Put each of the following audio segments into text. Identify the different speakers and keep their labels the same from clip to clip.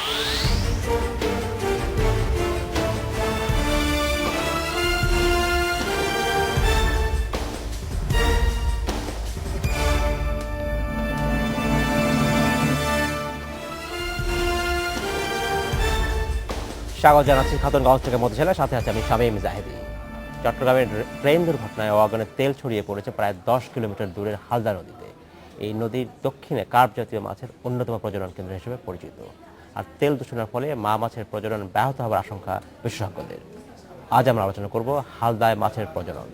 Speaker 1: স্বাগত জানাচ্ছি খাতুনগঞ্জ থেকে মধ্যজেলার সাথে আছে আমি শামীম জাহেদি। চট্টগ্রামের ট্রেন দুর্ঘটনায় ওয়াগনে তেল ছড়িয়ে পড়েছে প্রায় 10 কিলোমিটার দূরের হালদা নদীতে। এই নদীর দক্ষিণে কার্প জাতীয় মাছের অন্যতম প্রজনন কেন্দ্র হিসেবে পরিচিত। আর তেল দূষণের ফলে মা মাছের প্রজনন ব্যাহত হওয়ার আশঙ্কা বিশেষজ্ঞদের। আজ আমরা আলোচনা করব হালদায় মাছের প্রজনন।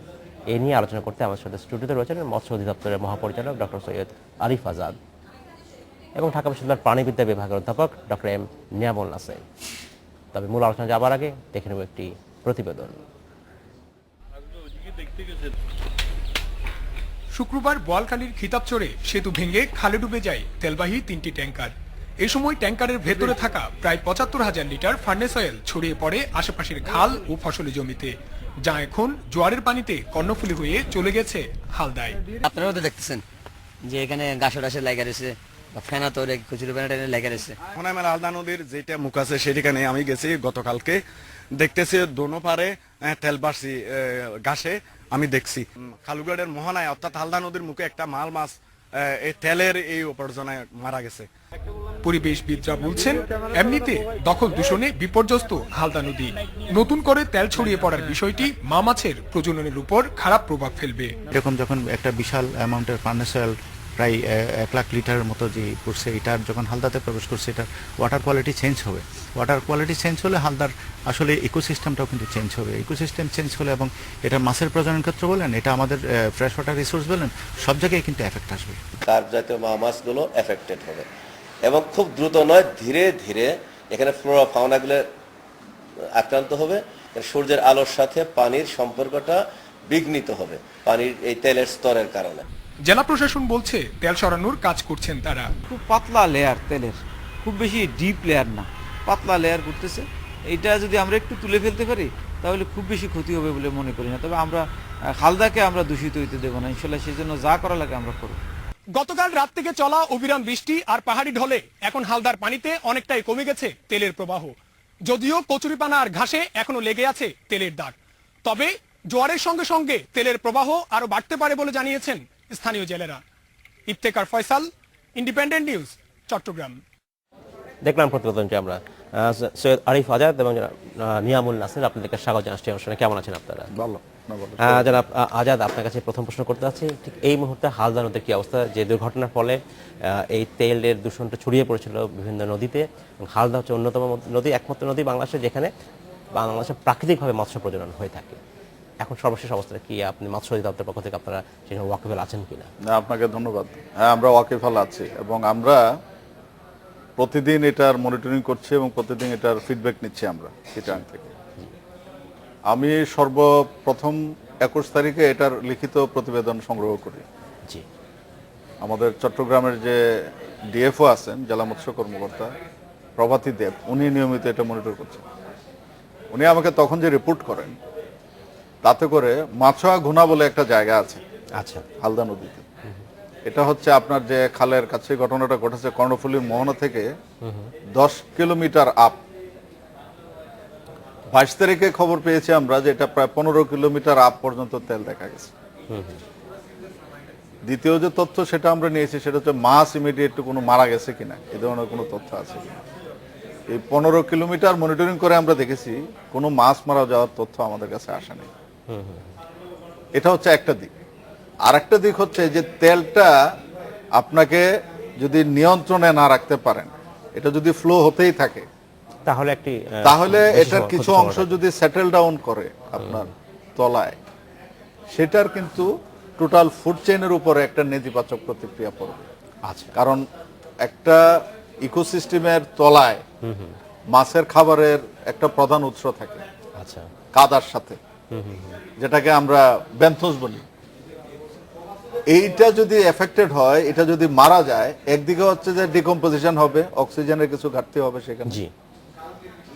Speaker 1: এই নিয়ে আলোচনা করতে আমাদের সাথে স্টুডিওতে রয়েছেন মৎস্য অধিদপ্তরের মহাপরিচালক ডক্টর সৈয়দ আরিফ আজাদ এবং ঢাকা বিশ্ববিদ্যালয়ের প্রাণীবিদ্যা বিভাগের অধ্যাপক ডক্টর এম নিয়ামুল নাসির। তবে মূল আলোচনা যাবার আগে দেখে নেব একটি প্রতিবেদন।
Speaker 2: শুক্রবার বোয়ালখালীর খিতাবচরে সেতু ভেঙে খালে ডুবে যায় তেলবাহী 3টি ট্যাঙ্কার। এই সময় ট্যাঙ্কারের ভেতরে থাকা প্রায় ৭৫,০০০ লিটার ফার্নেস অয়েল ছড়িয়ে পড়ে আশেপাশের খাল ও ফসলি জমিতে, যা এখন জোয়ারের পানিতে কর্ণফুলী হয়ে চলে গেছে হালদায়।
Speaker 3: আপনারাও তো দেখতেছেন যে এখানে গাছে লাগা রয়েছে, ফেনা তো কচুরি ফেনা লাগা রয়েছে।
Speaker 4: হালদা নদীর যেটা মুখ আছে সেখানে আমি গেছি গতকালকে, দেখতেছি দোনো পারে তেলবাসী ঘাসে আমি দেখছি খালুগড়ের মোহনায় অর্থাৎ হালদা নদীর মুখে একটা মাছ এই তেলের এই উপার্জনায় মারা গেছে।
Speaker 2: পরিবেশবিদরা বলছেন এমনিতে দখল দূষণে বিপর্যস্ত হালদা নদী নতুন করে তেল ছড়িয়ে পড়ার বিষয়টি মা মাছের প্রজননের উপর খারাপ প্রভাব ফেলবে।
Speaker 5: এরকম যখন একটা বিশাল অ্যামাউন্টের ফার্নেস অয়েল প্রায় 1 লাখ লিটারের মতো যে করছে, এটার যখন হালদাতে প্রবেশ করছে, এটার ওয়াটার কোয়ালিটি চেঞ্জ হবে। ওয়াটার কোয়ালিটি চেঞ্জ হলে হালদার আসলে ইকোসিস্টেমটাও কিন্তু চেঞ্জ হবে। ইকোসিস্টেম চেঞ্জ হলে এবং এটা মাছের প্রজনন ক্ষেত্র বলেন, এটা আমাদের ফ্রেশ ওয়াটার রিসোর্স বলেন, সব জায়গায় কিন্তু এফেক্ট আসবে।
Speaker 6: কার্প জাতীয় মাছগুলো এফেক্টেড হবে এবং খুব দ্রুত নয়, ধীরে ধীরে এখানে ফ্লোরা ফাউনাগুলো আক্রান্ত হবে। সূর্যের আলোর সাথে পানির সম্পর্কটা বিঘ্নিত হবে পানির এই তেলের স্তরের কারণে।
Speaker 2: জেলা প্রশাসন বলছে তেল সরানোর কাজ করছেন তারা।
Speaker 7: খুব পাতলা লেয়ার তেলের, খুব বেশি ডিপ লেয়ার না, পাতলা লেয়ার করতেছে। এইটা যদি আমরা একটু তুলে ফেলতে পারি তাহলে খুব বেশি ক্ষতি হবে বলে মনে করি না। তবে আমরা হালদাকে আমরা দূষিত হইতে দেবো না, ইনশাল্লাহ সেই জন্য যা করা লাগে আমরা করব।
Speaker 2: গতকাল রাত থেকে চলা অবিরাম বৃষ্টি আর পাহাড়ি ঢলে এখন হালদার পানিতে অনেকটাই কমে গেছে তেলের প্রবাহ। যদিও কচুরিপানা আর ঘাসে এখনো লেগে আছে তেলের দাগ, তবে জোয়ারের সঙ্গে সঙ্গে তেলের প্রবাহ আরো বাড়তে পারে বলে জানিয়েছেন স্থানীয় জেলেরা। Iftekhar Faisal, Independent News, Chattogram.
Speaker 1: দেখলাম প্রতিবেদনটি আমরা। সৈয়দ আরিফ আজাদ এবং নিয়ামুল নাসির, আপনাদেরকে স্বাগত জানাচ্ছি অনুষ্ঠানে। কেমন আছেন আপনারা?
Speaker 4: ভালো।
Speaker 1: জনাব আজাদ, আপনার কাছে প্রথম প্রশ্ন করতে চাচ্ছি, ঠিক এই মুহূর্তে হালদা নদীর কি অবস্থা? যে দুর্ঘটনার ফলে এই তেলের দূষণটা ছড়িয়ে পড়েছিল বিভিন্ন নদীতে, হালদা হচ্ছে অন্যতম নদী, একমাত্র নদী বাংলাদেশে যেখানে বাংলাদেশে প্রাকৃতিকভাবে মৎস্য প্রজনন হয়ে থাকে। এখন সর্বশেষ অবস্থাটা কি? আপনি মৎস্য অধিদপ্তরের পক্ষ থেকে আপনারা সেখানে ওয়াকিফাল আছেন কিনা?
Speaker 8: আপনাকে ধন্যবাদ। হ্যাঁ, আমরা ওয়াকিফাল আছি এবং আমরা প্রতিদিন এটার মনিটরিং করছি এবং প্রতিদিন এটার ফিডব্যাক নিচ্ছি আমরা চিটাং থেকে। আমি সর্বপ্রথম 21 তারিখে এটার লিখিত প্রতিবেদন সংগ্রহ করি।
Speaker 1: জি,
Speaker 8: আমাদের চট্টগ্রামের যে ডিএফও আছেন, জেলা মৎস্য কর্মকর্তা প্রভাতী দেব, উনি নিয়মিত এটা মনিটর করছেন। উনি আমাকে তখন যে রিপোর্ট করেন, তাতে করে মাছোয়া ঘুনা বলে একটা জায়গা আছে
Speaker 1: আচ্ছা
Speaker 8: হালদা নদীতে। এটা হচ্ছে আপনার যে খালের কাছে ঘটনাটা ঘটেছে, কর্ণফুলীর মোহনা থেকে 10 কিলোমিটার আপ। 22 তারিখে খবর পেয়েছি আমরা যে এটা প্রায় 15 কিলোমিটার আপ পর্যন্ত তেল দেখা গেছে। দ্বিতীয় যে তথ্য সেটা আমরা নিয়েছি, সেটা হচ্ছে মাছ ইমিডিয়েট কোনো মারা গেছে কিনা, এই ধরনের কোনো তথ্য আছে কিনা। এই 15 কিলোমিটার মনিটরিং করে আমরা দেখেছি কোনো মাছ মারা যাওয়ার তথ্য আমাদের কাছে আসেনি। এটা হচ্ছে একটা দিক। আর একটা দিক হচ্ছে যে তেলটা আপনাকে যদি নিয়ন্ত্রণে না রাখতে পারেন, এটা যদি ফ্লো হতেই থাকে, তাহলে এটার কিছু অংশ যদি সেটেল ডাউন করে আপনার তলায়, সেটার কিন্তু টোটাল ফুড চেইনের উপরে একটা নেতিবাচক প্রতিক্রিয়া পড়বে।
Speaker 1: আচ্ছা,
Speaker 8: কারণ একটা ইকোসিস্টেমের তলায় মাছের খাবারের একটা প্রধান উৎস থাকে,
Speaker 1: আচ্ছা,
Speaker 8: কাদার সাথে, যেটাকে আমরা ব্যান্থোস বলি। এইটা যদি এফেক্টেড হয়, এটা যদি মারা যায়, একদিকে হচ্ছে যে ডিকম্পোজিশন হবে, অক্সিজেনের কিছু ঘাটতি হবে সেখানে।
Speaker 1: জি।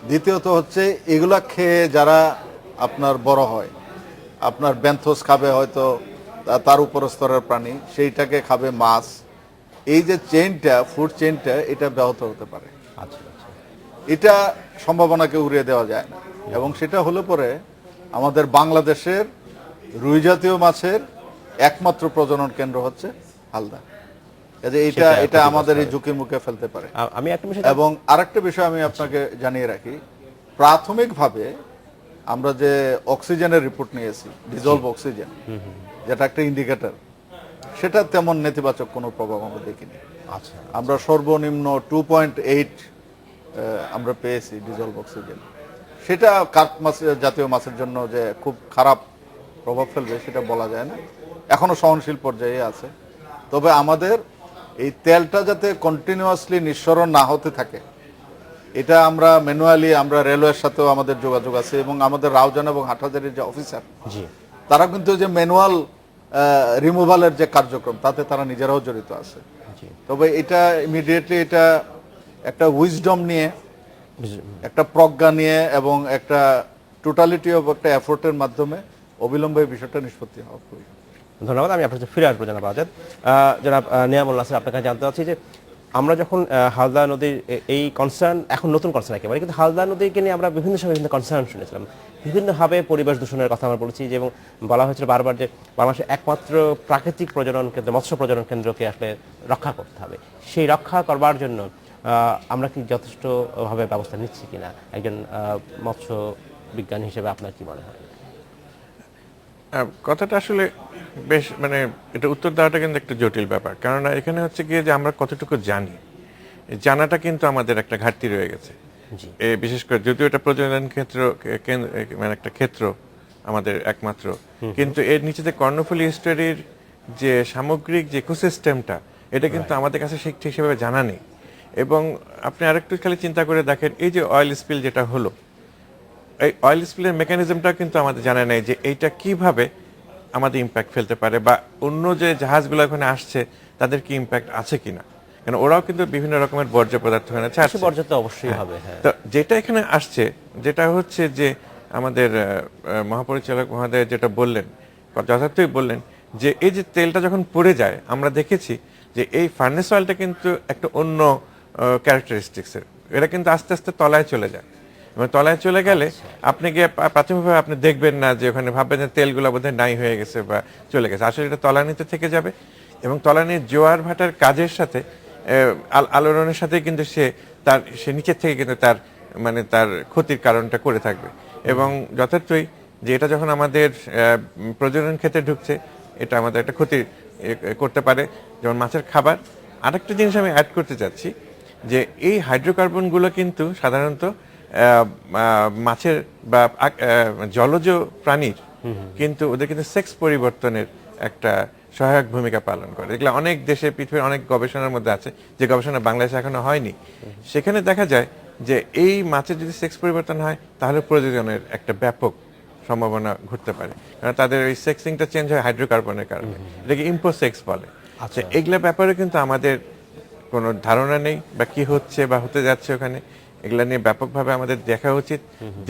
Speaker 8: দ্বিতীয়ত হচ্ছে এগুলা খেয়ে যারা আপনার বড় হয়, আপনার ব্যান্থোস খাবে হয়তো তার উপর স্তরের প্রাণী, সেইটাকে খাবে মাছ। এই যে চেইনটা, ফুড চেইনটা, এটা ব্যাহত হতে পারে।
Speaker 1: আচ্ছা আচ্ছা।
Speaker 8: এটা সম্ভাবনাকে উড়িয়ে দেওয়া যায় না। এবং সেটা হলে পরে আমাদের বাংলাদেশের রুই জাতীয় মাছের একমাত্র প্রজনন কেন্দ্র হচ্ছে হালদা। কাজে এটা
Speaker 1: সেটা
Speaker 8: এটা
Speaker 1: ক্ষতিগ্রস্ত
Speaker 8: আমাদের এই
Speaker 1: হবে।
Speaker 8: ঝুঁকির মুখে ফেলতে পারে।
Speaker 1: আমি একটা বিষয়
Speaker 8: এবং আরেকটা বিষয় আমি আপনাকে জানিয়ে রাখি, প্রাথমিকভাবে আমরা যে অক্সিজেনের রিপোর্ট নিয়েছি, ডিজলভ অক্সিজেন, যেটা একটা ইন্ডিকেটর, সেটা তেমন নেতিবাচক কোনো প্রভাব আমরা দেখিনি।
Speaker 1: আচ্ছা,
Speaker 8: আমরা সর্বনিম্ন 2.8 আমরা পেয়েছি ডিজলভ অক্সিজেন। সেটা কার্প মাছ জাতীয় মাছের জন্য যে খুব খারাপ প্রভাব ফেলবে সেটা বলা যায় না, এখনো সহনশীল পর্যায়ে আছে। তবে আমাদের এই তেলটা যাতে কন্টিনিউয়াসলি নিঃসরণ না হতে থাকে, এটা আমরা ম্যানুয়ালি, আমরা রেলওয়ের সাথেও আমাদের যোগাযোগ আছে, এবং আমাদের রাউজান এবং হাটহাজারির যে অফিসার,
Speaker 1: জি,
Speaker 8: তারা কিন্তু যে ম্যানুয়াল রিমুভালের যে কার্যক্রম, তাতে তারা নিজেরাও জড়িত আছে।
Speaker 1: জি,
Speaker 8: তবে এটা ইমিডিয়েটলি এটা একটা উইজডম নিয়ে, একটা প্রজ্ঞা নিয়ে এবং একটা টোটালিটি অফ একটা এফোর্টের মাধ্যমে অবিলম্বে এই বিষয়টা নিষ্পত্তি হওয়া প্রয়োজন।
Speaker 1: ধন্যবাদ। আমি আপনার কাছে ফিরে আসবো জনাব আজাদ। জনাব নিয়ামুল নাসির, আপনার কাছে জানতে চাচ্ছি যে আমরা যখন হালদা নদীর এই কনসার্ন, এখন নতুন কনসার্ন একেবারে, কিন্তু হালদা নদীকে নিয়ে আমরা বিভিন্ন সময় বিভিন্ন কনসার্ন শুনেছিলাম, বিভিন্নভাবে পরিবেশ দূষণের কথা আমরা বলেছি, এবং বলা হয়েছিল বারবার যে বাংলাদেশের একমাত্র প্রাকৃতিক প্রজনন কেন্দ্র, মৎস্য প্রজনন কেন্দ্রকে আসলে রক্ষা করতে হবে। সেই রক্ষা করবার জন্য আমরা কি যথেষ্টভাবে ব্যবস্থা নিচ্ছি কিনা, একজন মৎস্য বিজ্ঞানী হিসেবে আপনার কি মনে হয়?
Speaker 9: কথাটা আসলে বেশ মানে এটা উত্তর দেওয়াটা কিন্তু একটা জটিল ব্যাপার, কেননা এখানে হচ্ছে গিয়ে যে আমরা কতটুকু জানি, এই জানাটা কিন্তু আমাদের একটা ঘাটতি রয়ে গেছে।
Speaker 1: জি,
Speaker 9: বিশেষ করে যদিও এটা প্রজনন ক্ষেত্র মানে একটা ক্ষেত্র আমাদের একমাত্র, কিন্তু এর নিচে যে কর্ণফুলী এস্টুয়ারির যে সামগ্রিক যে ইকোসিস্টেমটা, এটা কিন্তু আমাদের কাছে ঠিক সেভাবে জানা নেই। এবং আপনি আরেকটু খালি চিন্তা করে দেখেন, এই যে অয়েল স্পিল যেটা হলো, এই অয়েল স্পিলের মেকানিজমটা কিন্তু আমাদের জানা নেই যে এইটা কিভাবে আমাদের ইম্প্যাক্ট ফেলতে পারে, বা অন্য যে জাহাজগুলো ওখানে আসছে তাদের কি ইম্প্যাক্ট আছে কিনা, কারণ ওরাও কিন্তু বিভিন্ন রকমের বর্জ্য পদার্থ ওখানে ছাড়ছে।
Speaker 1: বর্জ্য তো অবশ্যই হবে, হ্যাঁ।
Speaker 9: তো যেটা এখানে আসছে, যেটা হচ্ছে যে আমাদের মহাপরিচালক মহোদয় যেটা বললেন, যথার্থই বললেন, যে এই যে তেলটা যখন পড়ে যায়, আমরা দেখেছি যে এই ফার্নেস অয়েলটা কিন্তু একটা অন্য ক্যারেক্টারিস্টিক্সের, এটা কিন্তু আস্তে আস্তে তলায় চলে যায়, এবং তলায় চলে গেলে আপনি গিয়ে প্রাথমিকভাবে আপনি দেখবেন না, যে ওখানে ভাববেন যে তেলগুলো বোধহয় নাই হয়ে গেছে বা চলে গেছে, আসলে এটা তলানিতে থেকে যাবে, এবং তলানির জোয়ার ভাটার কাজের সাথে আলোড়নের সাথে কিন্তু সে নিচের থেকে কিন্তু তার ক্ষতির কারণটা করে থাকবে। এবং যথার্থই যে এটা যখন আমাদের প্রজনন ক্ষেত্রে ঢুকছে, এটা আমাদের একটা ক্ষতি করতে পারে, যেমন মাছের খাবার। আরেকটা জিনিস আমি অ্যাড করতে চাচ্ছি, যে এই হাইড্রোকার্বনগুলো কিন্তু সাধারণত মাছের বা জলজ প্রাণীর কিন্তু ওদের কিন্তু সেক্স পরিবর্তনের একটা সহায়ক ভূমিকা পালন করে। এগুলো অনেক দেশে, পৃথিবীর অনেক গবেষণার মধ্যে আছে, যে গবেষণা বাংলাদেশে এখনো হয়নি। সেখানে দেখা যায় যে এই মাছের যদি সেক্স পরিবর্তন হয়, তাহলে প্রজননের একটা ব্যাপক সম্ভাবনা ঘটতে পারে, কারণ তাদের ওই সেক্সিংটা চেঞ্জ হয় হাইড্রোকার্বনের কারণে, এটাকে ইম্পোসেক্স বলে। আচ্ছা, এগুলা ব্যাপারে কিন্তু আমাদের কোনো ধারণা নেই, বা কি হচ্ছে বা হতে যাচ্ছে ওখানে, এগুলা নিয়ে ব্যাপকভাবে আমাদের দেখা উচিত,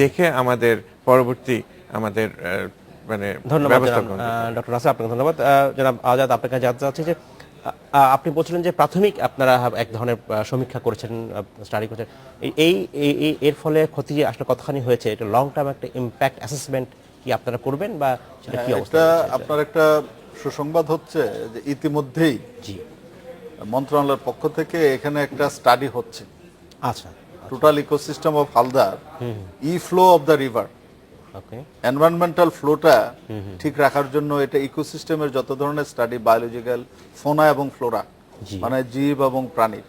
Speaker 9: দেখে আমাদের পরবর্তী আমাদের মানে
Speaker 1: ধন্যবাদ ডক্টর নাসির, আপনাকে ধন্যবাদ। জনাব আজাদ, আপনার কাছে জানতে চাচ্ছি যে আপনি বলছিলেন যে প্রাথমিক আপনারা এক ধরনের সমীক্ষা করেছেন, স্টাডি করেছেন, এর ফলে ক্ষতি আসলে কতখানি হয়েছে, এটা লং টার্ম একটা ইম্প্যাক্ট অ্যাসেসমেন্ট কি আপনারা করবেন, বা সেটা কি অবস্থা?
Speaker 8: আপনার একটা সুসংবাদ হচ্ছে যে ইতিমধ্যেই
Speaker 1: জি,
Speaker 8: মন্ত্রণালয়ের পক্ষ থেকে এখানে একটা স্টাডি হচ্ছে।
Speaker 1: আচ্ছা,
Speaker 8: টোটাল ইকোসিস্টেম অফ হালদার, flow of the river,
Speaker 1: okay,
Speaker 8: environmental ফ্লোটা ঠিক রাখার জন্য এটা ইকোসিস্টেমের যত ধরনের স্টাডি, বায়োলজিক্যাল, ফোনা এবং ফ্লোরা, মানে জীব এবং প্রাণীর,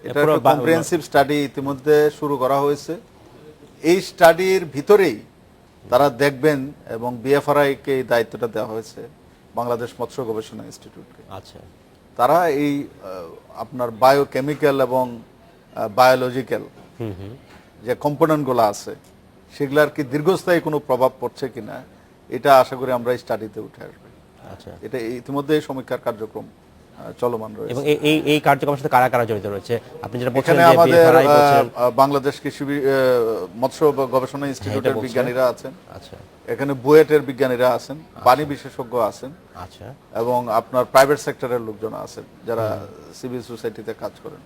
Speaker 8: এটা একটা কম্প্রিহেনসিভ স্টাডি ইতিমধ্যে শুরু করা হয়েছে। এই স্টাডির ভিতরেই তারা দেখবেন, এবং বিএফআরআই কে এই দায়িত্বটা দেওয়া হয়েছে, বাংলাদেশ মৎস্য গবেষণা ইনস্টিটিউটকে।
Speaker 1: আচ্ছা,
Speaker 8: তারা এই আপনার বায়োকেমিক্যাল এবং বায়োলজিক্যাল যে কম্পোনেন্টগুলো আছে, সেগুলার কি দীর্ঘস্থায়ী কোনো প্রভাব পড়ছে কিনা, এটা আশা করি আমরা এই স্টাডিতে উঠে আসবে।
Speaker 1: আচ্ছা,
Speaker 8: এটা ইতিমধ্যে এই সমীক্ষার কার্যক্রম চলমান রয়েছে।
Speaker 1: এবং এই কার্যক্রমের সাথে কারা কারা জড়িত রয়েছে? আপনি যেটা বলছেন
Speaker 8: এখানে
Speaker 1: যে
Speaker 8: আমাদের
Speaker 1: BFRI বলছেন,
Speaker 8: বাংলাদেশ কৃষি মৎস্য গবেষণা ইনস্টিটিউটের
Speaker 1: বলছেন।
Speaker 8: বিজ্ঞানীরা আছেন,
Speaker 1: আচ্ছা,
Speaker 8: এখানে বুয়েটের বিজ্ঞানীরা আছেন, পানি বিশেষজ্ঞ আছেন,
Speaker 1: আচ্ছা,
Speaker 8: এবং আপনার প্রাইভেট সেক্টরের লোকজন আছেন যারা সিভিল সোসাইটিতে কাজ করেন,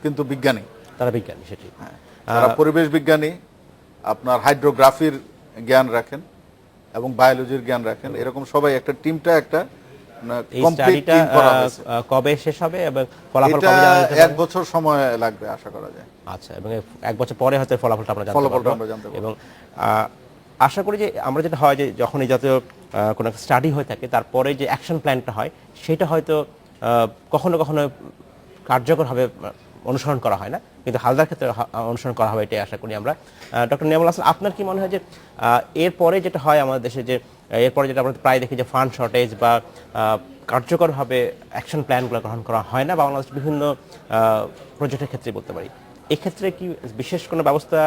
Speaker 8: কিন্তু বিজ্ঞানী,
Speaker 1: তারা বিজ্ঞানী, সেটি।
Speaker 8: হ্যাঁ। যারা পরিবেশ বিজ্ঞানী, আপনার হাইড্রোগ্রাফির জ্ঞান রাখেন এবং বায়োলজির জ্ঞান রাখেন, এরকম সবাই একটা টিমটা একটা
Speaker 1: এই
Speaker 8: কমপ্লিট
Speaker 1: স্টাডিটা
Speaker 8: টিম করা হয়েছে।
Speaker 1: কবে শেষ হবে এবং ফলাফল
Speaker 8: এটা
Speaker 1: কবে জানা যেতে
Speaker 8: 1
Speaker 1: পারে?
Speaker 8: বছর সময় লাগবে আশা করা যায়।
Speaker 1: আচ্ছা, এবং 1 বছর পরে হয়তো ফলাফলটা আমরা জানতে
Speaker 8: ফলাফলটা
Speaker 1: পারবো।
Speaker 8: আমরা জানতে পারবো।
Speaker 1: এবং আশা করি যে আমরা যেটা হয় যে যখন এই জাতীয় কোনো স্টাডি হয়ে থাকে তারপরে যে অ্যাকশন প্ল্যানটা হয় সেটা হয়তো কখনো কখনো কার্যকরভাবে অনুসরণ করা হয় না, কিন্তু হালদার ক্ষেত্রে অনুসরণ করা হবে, এটাই আশা করি আমরা। ডক্টর নিয়ামুল হাসান, আপনার কি মনে হয় যে এরপরে যেটা হয় আমাদের দেশে, যে এরপরে যেটা আমরা প্রায় দেখি যে ফান্ড শর্টেজ বা কার্যকরভাবে অ্যাকশন প্ল্যানগুলো গ্রহণ করা হয় না বাংলাদেশ বিভিন্ন প্রজেক্টের ক্ষেত্রে বলতে পারি, এক্ষেত্রে কি বিশেষ কোনো ব্যবস্থা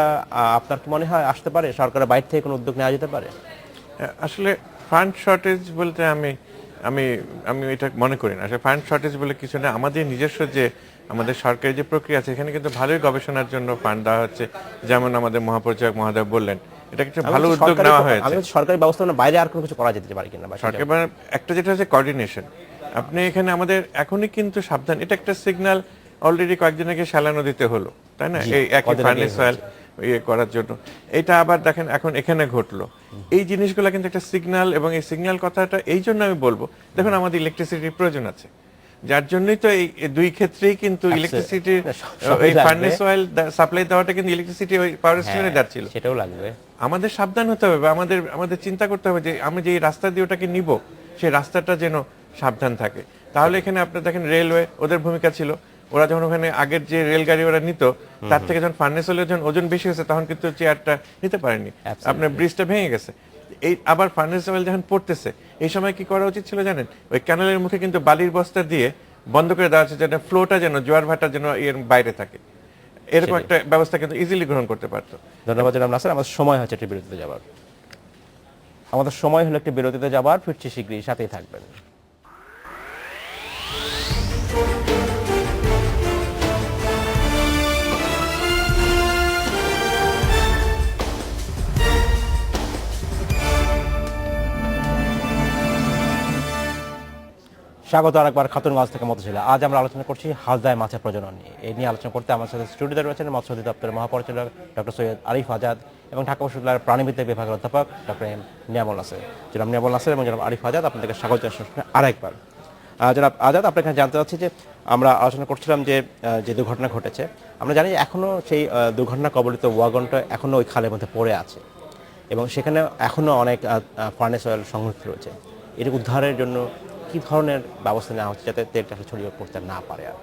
Speaker 1: আপনার কি মনে হয় আসতে পারে, সরকারের বাইরে থেকে কোনো উদ্যোগ নেওয়া যেতে পারে?
Speaker 9: আসলে ফান্ড শর্টেজ বলতে আমি আমি আমি এটা মনে করি না। আসলে ফান্ড শর্টেজ বলে কিছু না, আমাদের নিজস্ব যে আমাদের সরকারি যে প্রক্রিয়া আছে এখানে কিন্তু ভালোই গবেষণার জন্য ফান্ড দেওয়া হচ্ছে, যেমন আমাদের মহাপরিচালক মহোদয় বললেন, এটা একটা ভালো উদ্যোগ নেওয়া হয়েছে।
Speaker 1: আমি সরকারি ব্যবস্থাপনার বাইরে আর কোনো কিছু করা যেতে পারে কিনা?
Speaker 9: সরকার একটা যেটা হচ্ছে কোঅর্ডিনেশন, আপনি এখানে আমাদের এখনই কিন্তু সাবধান, এটা একটা সিগন্যাল অলরেডি কয়েকজনকে শ্যালা নদীতে হলো, তাই না, এই একই ফার্নেসওয়েল ইয়ে করার জন্য। এটা আবার দেখেন এখন এখানে ঘটলো, এই জিনিসগুলো কিন্তু একটা সিগন্যাল, এবং এই সিগন্যাল কথাটা এই জন্য আমি বলবো, দেখুন আমাদের ইলেকট্রিসিটির প্রয়োজন আছে, যার জন্যই তো এই দুই ক্ষেত্রেই কিন্তু ইলেকট্রিসিটির এই ফার্নেস অয়েল সাপ্লাই দেওয়াটা কিন্তু ইলেকট্রিসিটি ওই পাওয়ার স্টেশনে যাচ্ছিল,
Speaker 1: সেটাও লাগবে।
Speaker 9: আমাদের সাবধান হতে হবে, বা আমাদের চিন্তা করতে হবে যে আমি যে রাস্তা দিয়ে ওটাকে নিব সেই রাস্তাটা যেন সাবধান থাকে। তাহলে এখানে আপনার দেখেন রেলওয়ে, ওদের ভূমিকা ছিল, ওরা যখন ওখানে আগের যে রেলগাড়ি ওরা নিত তার থেকে যখন ফার্নেস অয়েলের যখন ওজন বেশি হয়েছে তখন কিন্তু চেয়ারটা নিতে পারেনি, আপনার ব্রিজটা ভেঙে গেছে। এই আবার ফার্নেস অয়েল যখন পড়তেছে এই সময় কি করা উচিত ছিল জানেন, ওই ক্যানেলের মুখে কিন্তু বালির বস্তা দিয়ে বন্ধ করে দেওয়া হচ্ছে, যেন ফ্লোটা যেন জোয়ার ভাটা যেন এর বাইরে থাকে, এরকম একটা ব্যবস্থা কিন্তু ইজিলি গ্রহণ করতে পারতো।
Speaker 1: ধন্যবাদ জনাব নাসির। আমাদের সময় হচ্ছে একটি বিরতিতে যাবার, আমাদের সময় হলো একটি বিরতিতে যাবার, ফিরছি শীঘ্রই, সাথেই থাকবেন। স্বাগত আরেকবার খাতুনগঞ্জ থেকে মতশিলা। আজ আমরা আলোচনা করছি হালদায় মাছের প্রজনন নিয়ে। এই নিয়ে আলোচনা করতে আমার সাথে স্টুডিওতে রয়েছেন মৎস্য অধিদপ্তরের মহাপরিচালক ডক্টর সৈয়দ আরিফ আজাদ এবং ঢাকা বিশ্ববিদ্যালয়ের প্রাণীবিদ্যা বিভাগের অধ্যাপক ডক্টর এম নিয়ামুল নাসির। জনাব নিয়ামুল নাসির এবং জনাব আরিফ আজাদ, আপনাদেরকে স্বাগত জানাচ্ছি আরেকবার। জনাব আজাদ, আপনার কাছে জানতে চাচ্ছি যে আমরা আলোচনা করছিলাম যে যে দুর্ঘটনা ঘটেছে, আমরা জানি এখনও সেই দুর্ঘটনা কবলিত ওয়াগনটা এখনও ওই খালের মধ্যে পড়ে আছে এবং সেখানে এখনও অনেক ফার্নেস অয়েল সংরক্ষিত রয়েছে। এর উদ্ধারের জন্য কি ধরনের ব্যবস্থা নেওয়া হচ্ছে যাতে তেলটা ছড়িয়ে পড়তে না পারে? আর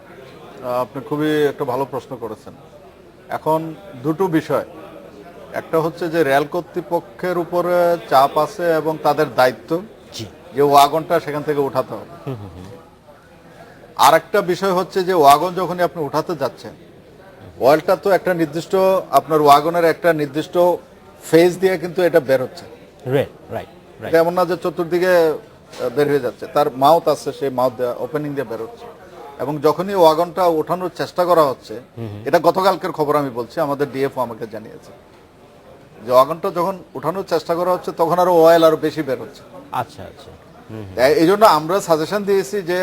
Speaker 8: আপনি খুবই একটা ভালো প্রশ্ন করেছেন। এখন দুটো বিষয়, একটা হচ্ছে যে রেল কর্তৃপক্ষের উপরে চাপ আছে এবং তাদের দায়িত্ব যে ওয়াগনটা সেখান থেকে উঠাতে হবে। আর একটা বিষয় হচ্ছে যে ওয়াগন যখনই আপনি উঠাতে যাচ্ছেন, অয়েলটা তো একটা নির্দিষ্ট আপনার ওয়াগনের একটা নির্দিষ্ট ফেজ দিয়ে কিন্তু এটা বের হচ্ছে, এটা এমন না যে চতুর্দিকে বের হয়ে যাচ্ছে, তার মাউথ আছে, সেই মাউথ দিয়ে ওপেনিং দিয়ে বের হচ্ছে। এবং যখনই ওয়াগনটা ওঠানোর চেষ্টা করা হচ্ছে, এটা গতকালকের খবর আমি বলছি, আমাদের ডিএফও আমাকে জানিয়েছে যে ওয়াগনটা যখন উঠানোর চেষ্টা করা হচ্ছে তখন আরো অয়েল আরো বেশি বের হচ্ছে।
Speaker 1: আচ্ছা আচ্ছা,
Speaker 8: এই জন্য আমরা সাজেশন দিয়েছি যে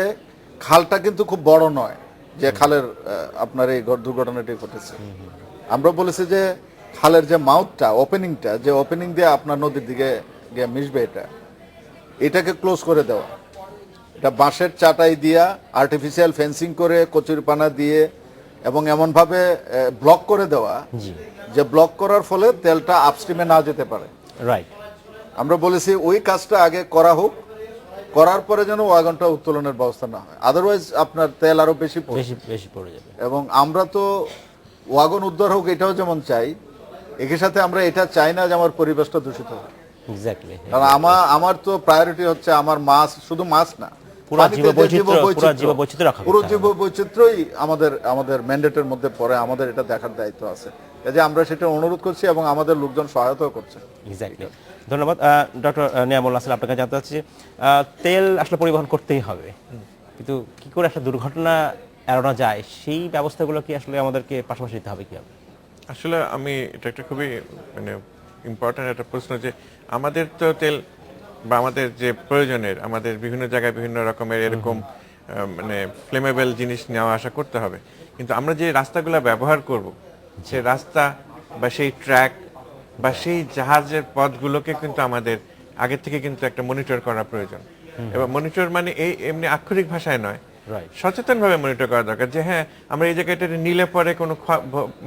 Speaker 8: খালটা কিন্তু খুব বড় নয়, যে খালের আপনার এই দুর্ঘটনাটি ঘটেছে। আমরা বলেছি যে খালের যে মাউথটা, ওপেনিংটা, যে ওপেনিং দিয়ে আপনার নদীর দিকে গিয়ে মিশবে, এটাকে ক্লোজ করে দেওয়া, এটা বাঁশের চাটাই দিয়া আর্টিফিশিয়াল ফেন্সিং করে কচুরিপানা দিয়ে এবং এমনভাবে ব্লক করে দেওয়া যে ব্লক করার ফলে তেলটা আপস্ট্রিমে না যেতে পারে।
Speaker 1: রাইট,
Speaker 8: আমরা বলেছি ওই কাজটা আগে করা হোক, করার পরে যেন ওয়াগনটা উত্তোলনের ব্যবস্থা না হয়, আদারওয়াইজ আপনার তেল আরো বেশি
Speaker 1: পড়ে যাবে।
Speaker 8: এবং আমরা তো ওয়াগন উদ্ধার হোক এটাও যেমন চাই, একই সাথে আমরা এটা চাই না যে আমার পরিবেশটা দূষিত হয়।
Speaker 1: এক্স্যাক্টলি,
Speaker 8: কারণ আমার তো প্রায়োরিটি হচ্ছে আমার মাছ, শুধু মাছ না,
Speaker 1: পুরো
Speaker 8: জীববৈচিত্র্যই আমাদের ম্যান্ডেটের মধ্যে পড়ে, আমাদের এটা দেখার দায়িত্ব আছে, কাজে আমরা সেটা অনুরোধ করছি এবং আমাদের লোকজন সহায়তাও করছে।
Speaker 1: এক্স্যাক্টলি, ধন্যবাদ। ডক্টর নিয়ামুল নাসির, আপনাকে জানতে চাচ্ছি, তেল আসলে পরিবহন করতেই হবে, কিন্তু কি করে একটা দুর্ঘটনা এড়ানো যায় সেই ব্যবস্থাগুলো কি আসলে আমাদেরকে পাশাপাশি দিতে হবে কি হবে?
Speaker 9: আসলে এটা একটা খুবই ইম্পর্টেন্ট একটা প্রশ্ন, যে আমাদের তো তেল বা আমাদের যে প্রয়োজনের, আমাদের বিভিন্ন জায়গায় বিভিন্ন রকমের এরকম ফ্লেমেবল জিনিস নেওয়া আসা করতে হবে, কিন্তু আমরা যে রাস্তাগুলো ব্যবহার করব সে রাস্তা বা সেই ট্র্যাক বা সেই জাহাজের পথগুলোকে কিন্তু আমাদের আগে থেকে কিন্তু একটা মনিটর করা প্রয়োজন। এবং মনিটর মানে এই এমনি আক্ষরিক ভাষায় নয়,
Speaker 1: Right.
Speaker 9: সচেতনভাবে মনিটর করা দরকার যে হ্যাঁ আমরা এই জায়গাটা নিলে পরে কোনো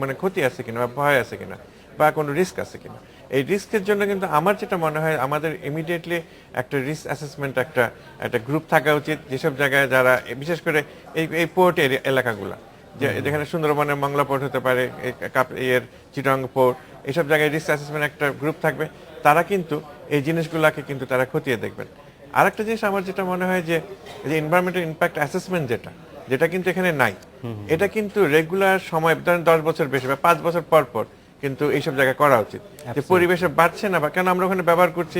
Speaker 9: মানে ক্ষতি আছে কিনা বা ভয় আছে কিনা বা কোনো রিস্ক আছে কিনা। এই রিস্কের জন্য কিন্তু আমার যেটা মনে হয় আমাদের ইমিডিয়েটলি একটা রিস্ক অ্যাসেসমেন্ট একটা গ্রুপ থাকা উচিত, যেসব জায়গায় যারা বিশেষ করে এই পোর্ট এলাকাগুলো, যেখানে সুন্দরবনের মংলা পোর্ট হতে পারে, চিটাগং পোর্ট, এইসব জায়গায় রিস্ক অ্যাসেসমেন্ট একটা গ্রুপ থাকবে, তারা কিন্তু এই জিনিসগুলোকে কিন্তু তারা খতিয়ে দেখবেন। আরেকটা জিনিস আমার যেটা মনে হয় যে এনভায়রনমেন্টাল ইমপ্যাক্ট অ্যাসেসমেন্ট যেটা কিন্তু এখানে নাই, এটা কিন্তু রেগুলার সময় ধরেন 10 বছর বেশি বা 5 বছর পর পর কিন্তু এইসব জায়গায় করা উচিত, যে পরিবেশে বাড়ছে না বা কেন আমরা ওখানে ব্যবহার করছি,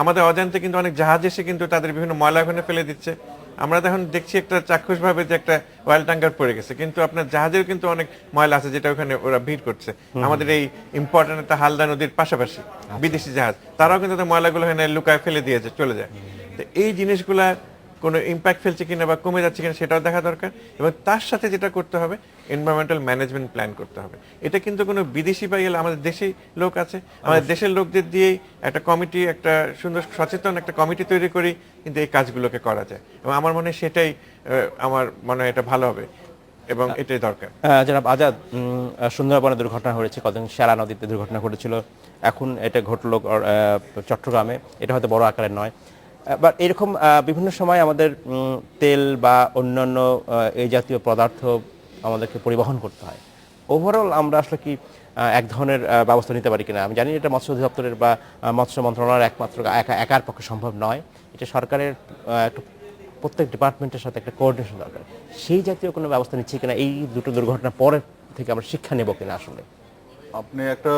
Speaker 9: আমাদের অজান্তে কিন্তু অনেক জাহাজ এসে কিন্তু তাদের বিভিন্ন ময়লা ওখানে ফেলে দিচ্ছে। আমরা এখন দেখছি একটা চাক্ষুষভাবে যে একটা অয়েল ট্যাঙ্কার পড়ে গেছে, কিন্তু আপনার জাহাজের কিন্তু অনেক ময়লা আছে যেটা ওখানে ওরা ভিড় করছে। আমাদের এই ইম্পর্টেন্ট একটা হালদা নদীর পাশাপাশি বিদেশি জাহাজ, তারাও কিন্তু তাদের ময়লাগুলো এখানে লুকায় ফেলে দিয়েছে, চলে যায়। তো এই জিনিসগুলা কোনো ইম্প্যাক্ট ফেলছে কিনা বা কমে যাচ্ছে কিনা সেটাও দেখা দরকার। এবং তার সাথে যেটা করতে হবে, এনভায়রনমেন্টাল ম্যানেজমেন্ট প্ল্যান করতে হবে। এটা কিন্তু কোনো বিদেশি বা আমাদের দেশেই লোক আছে, আমাদের দেশের লোকদের দিয়েই একটা কমিটি, একটা সুন্দর সচেতন একটা কমিটি তৈরি করি কিন্তু এই কাজগুলোকে করা যায়। এবং আমার মনে হয় সেটাই আমার মনে হয় এটা ভালো হবে এবং এটাই দরকার।
Speaker 1: জনাব আজাদ, সুন্দরবনে দুর্ঘটনা হয়েছে, কদিন শ্যালা নদীতে দুর্ঘটনা ঘটেছিল, এখন এটা ঘটলো চট্টগ্রামে। এটা হয়তো বড় আকারের নয়, বাট এরকম বিভিন্ন সময় আমাদের তেল বা অন্যান্য এই জাতীয় পদার্থ আমাদেরকে পরিবহন করতে হয়। ওভারঅল আমরা আসলে কি এক ধরনের ব্যবস্থা নিতে পারি কিনা? আমি জানি এটা মৎস্য অধিদপ্তরের বা মৎস্য মন্ত্রণালয়ের একমাত্র একার পক্ষে সম্ভব নয়, এটা সরকারের একটা প্রত্যেক ডিপার্টমেন্টের সাথে একটা কোঅর্ডিনেশন দরকার। সেই জাতীয় কোনো ব্যবস্থা নিচ্ছে কিনা, এই দুটো দুর্ঘটনার পরে থেকে আমরা শিক্ষা নেব কিনা? আসলে
Speaker 8: আপনি একটা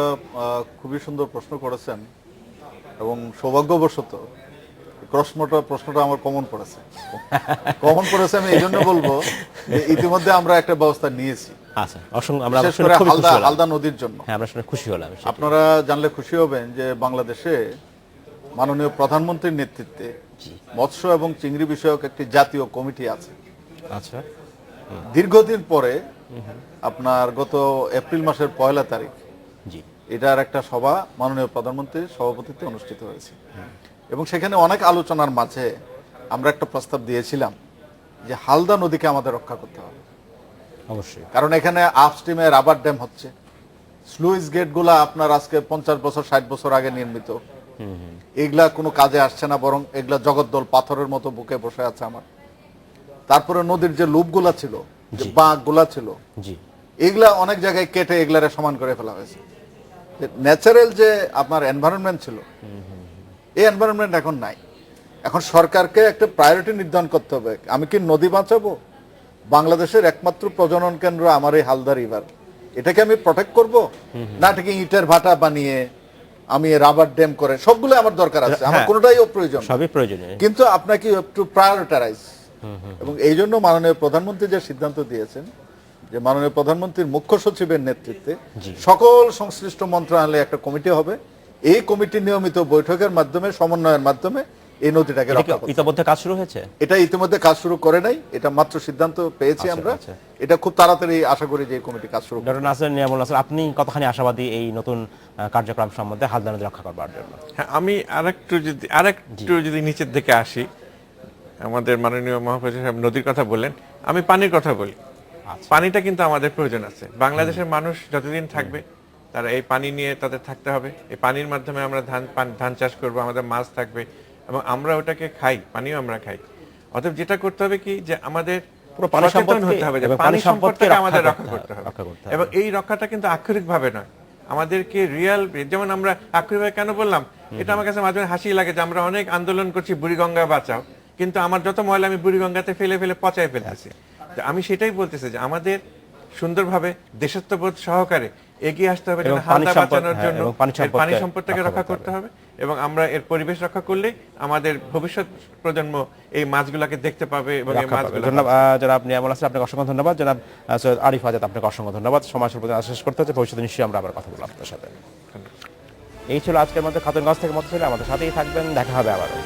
Speaker 8: খুবই সুন্দর প্রশ্ন করেছেন এবং সৌভাগ্যবশত প্রশ্নটা আমার কমন পড়েছে। আমি এই জন্য বলবো যে ইতিমধ্যে আমরা একটা ব্যবস্থা নিয়েছি।
Speaker 1: আচ্ছা, আমরা
Speaker 8: বিশেষ করে হালদা নদীর জন্য।
Speaker 1: হ্যাঁ, আমরা শুনে খুশি হলাম।
Speaker 8: আপনারা জানলে খুশি হবেন যে বাংলাদেশে মাননীয় প্রধানমন্ত্রীর নেতৃত্বে মৎস্য এবং চিংড়ি বিষয়ক একটি জাতীয় কমিটি আছে।
Speaker 1: আচ্ছা,
Speaker 8: দীর্ঘদিন পরে আপনার গত এপ্রিল মাসের 1 তারিখ এটার একটা সভা মাননীয় প্রধানমন্ত্রীর সভাপতিত্বে অনুষ্ঠিত হয়েছে এবং সেখানে অনেক আলোচনার মাঝে আমরা একটা প্রস্তাব দিয়েছিলাম যে হালদা নদীকে আমাদের রক্ষা করতে হবে।
Speaker 1: অবশ্যই,
Speaker 8: কারণ এখানে আপস্ট্রিমে রাবার ড্যাম হচ্ছে, স্লুইস গেটগুলা আপনার আজকে 50 বছর 60 বছর আগে নির্মিত, এগুলা কোনো কাজে আসছে না, বরং এগুলা জগদ্দল পাথরের মতো বুকে বসে আছে আমার। তারপরে নদীর যে লুপগুলা ছিল, যে বাঁকগুলা ছিল, এগুলা অনেক জায়গায় কেটে এগুলারে সমান করে ফেলা হয়েছে। ন্যাচারাল যে আপনার এনভায়রনমেন্ট ছিল, এই এনভায়রনমেন্ট এখন নাই। এখন সরকারকে একটা প্রায়োরিটি নির্ধারণ করতে হবে। আমি কি নদী বাঁচাবো? বাংলাদেশের একমাত্র প্রজনন কেন্দ্র আমার এই হালদা রিভার, এটাকে আমি প্রটেক্ট করব, না এটাকে ইটের ভাটা বানিয়ে আমি রাবার ড্যাম করে, সবগুলো আমার দরকার আছে, আমার কোনোটাই প্রয়োজন,
Speaker 1: সবই প্রয়োজনীয়,
Speaker 8: কিন্তু আপনাকে একটু প্রায়োরিটাইজ। এবং এই জন্য মাননীয় প্রধানমন্ত্রী যে সিদ্ধান্ত দিয়েছেন যে মাননীয় প্রধানমন্ত্রীর মুখ্য সচিবের নেতৃত্বে সকল সংশ্লিষ্ট মন্ত্রণালয়ে একটা কমিটি হবে। এই কমিটি নিয়মিত বৈঠকের মাধ্যমে, সমন্বয়ের মাধ্যমে এই নদীটাকে রক্ষা করতে।
Speaker 1: ইতিমধ্যে কাজ শুরু হয়েছে?
Speaker 8: এটা ইতিমধ্যে কাজ শুরু করে নাই, এটা মাত্র সিদ্ধান্ত পেয়েছি আমরা। এটা খুব তাড়াতাড়ি আশা করি যে এই কমিটি কাজ শুরু করবে।
Speaker 1: ডক্টর নাসির নিয়ামুল নাসির, আপনি কতখানি আশাবাদী এই নতুন কার্যক্রম সম্বন্ধে হালদা নদী রক্ষা করবার জন্য?
Speaker 9: হ্যাঁ, আমি আরেকটু যদি নিচের দিকে আসি, আমাদের মাননীয় মহাপরিচালক সাহেব নদীর কথা বললেন, আমি পানির কথা বলি। পানিটা কিন্তু আমাদের প্রয়োজন আছে। বাংলাদেশের মানুষ যতদিন থাকবে তারা এই পানি নিয়ে তাদের থাকতে হবে। এই পানির মাধ্যমে আমরা ধান চাষ করব, আমাদের মাছ থাকবে এবং আমরা ওটাকে খাই, পানিও আমরা খাই। অতএব যেটা করতে হবে কি, যে আমাদের সচেতন হতে হবে যে পানি সম্পদটাকে আমাদের রক্ষা করতে হবে। এবং এই রক্ষাটা কিন্তু আক্ষরিক ভাবে নয়, আমাদেরকে রিয়েল, যেমন আমরা আক্ষরিক ভাবে কেন বললাম, এটা আমার কাছে মাঝে মাঝে হাসি লাগে যে আমরা অনেক আন্দোলন করছি বুড়িগঙ্গা বাঁচাও, কিন্তু আমার যত ময়লা আমি বুড়িগঙ্গাতে ফেলে ফেলে পচায় ফেলতেছি। আমি সেটাই বলতেছি যে আমাদের সুন্দরভাবে দেশত্ববোধ সহকারে এগিয়ে আসতে হবে, হালদা বাঁচানোর জন্য পানি সম্পদটাকে রক্ষা করতে হবে এবং আমরা এর পরিবেশ রক্ষা করলে আমাদের ভবিষ্যৎ প্রজন্ম এই মাছগুলোকে দেখতে পাবে এবং এই মাছগুলো।
Speaker 1: জনাব নিয়ামুল নাসির, আপনাকে অসংখ্য ধন্যবাদ। জনাব সৈয়দ আরিফ আজাদ, আপনাকে অসংখ্য ধন্যবাদ। সময় শেষ করতে হচ্ছে, ভবিষ্যতে নিশ্চয়ই আমরা আবার কথা বলবো আপনার সাথে। এই ছিল আজকের মধ্যে খাতুনগঞ্জ থেকে মতো ছিল, আমাদের সাথেই থাকবেন, দেখা হবে আবারও।